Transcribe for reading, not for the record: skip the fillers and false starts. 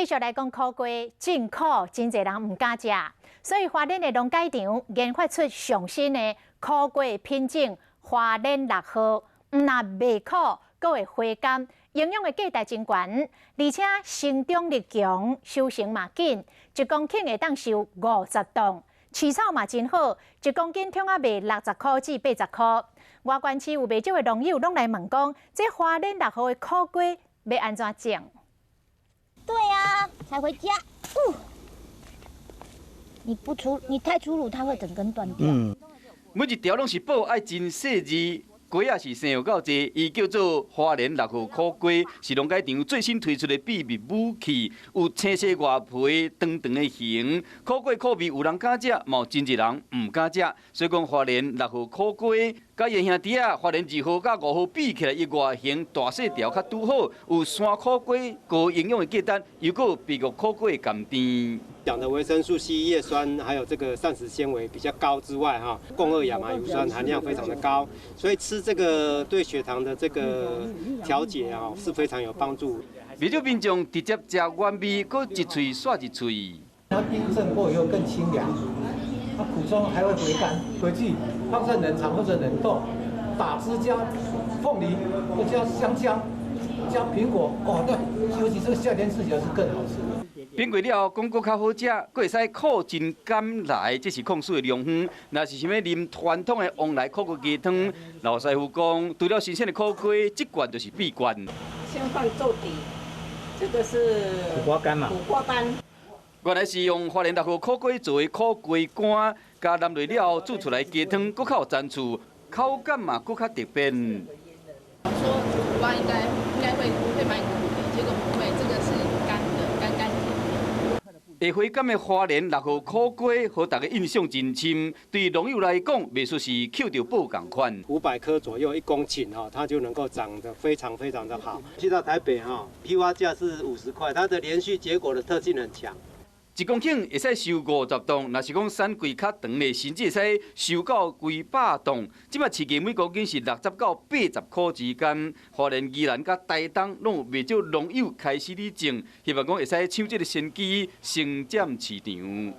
继续来讲苦瓜，真苦，真侪人唔敢食，所以花莲的农改场研发出上新的苦瓜品种花莲6号，唔但袂苦，阁会回甘，营养的价值真悬，而且生长力强，收成嘛紧，1公斤会当收50吨，饲草嘛真好，1公斤通啊卖60块至80块。外关市有袂少的农友拢来问讲，这花莲6号的苦瓜要安怎种？对啊，才回家。你太粗鲁，它会整根断掉。每一条拢是宝，爱真细致。瓜也是生有够济，伊叫做花莲6号苦瓜，是农改场最新推出的秘密武器，有青色外皮、长长的形，苦瓜苦味，有人敢食，嘛有真侪人唔敢食。所以讲花莲6号苦瓜，甲伊兄弟啊，花莲2号、甲5号比起来，伊外形大细条较拄好，有山苦瓜高营养的价值，又有碧玉苦瓜的甘甜。讲的维生素 C、叶酸还有这个膳食纤维比较高之外，共2亚麻油酸含量非常的高，所以吃这个对血糖的这个调节是非常有帮助。未少民众直接吃原味，搁一喙刷一喙。它冰镇过以后更清凉，它苦中还会回甘，回去放在冷藏或者冷冻，打汁加凤梨或加香蕉。加苹果，哦，那尤其这个夏天吃起来是更好吃的。变过了，讲搁较好食，搁会使苦尽甘来，这是控水的良方。若是想要啉传统的旺来苦瓜鸡汤，老师傅讲，除了新鲜的苦瓜，这罐就是必罐。先放粥底，这个是苦瓜干嘛？苦瓜干。原来是用花莲6号苦瓜做的苦瓜干，加淋落了煮出来鸡汤，搁较有层次，口感嘛搁较特别。说苦瓜应该会蛮苦的，结果不会，这个是干的，干甜的。会回甘的花莲6号苦瓜，和大家印象真深。对农友来讲，袂说是捡到宝同款。500颗左右1公顷它就能够长得非常非常的好。去到台北批发价是50块，它的连续结果的特性很强。1公斤会使收50吨，若是讲产季较长的，甚至会使收到几百吨。即摆市价每公斤是60到80块之间。花莲、宜兰甲台东拢有袂少农友开始咧种，希望讲会使抢这个先机，先占市场。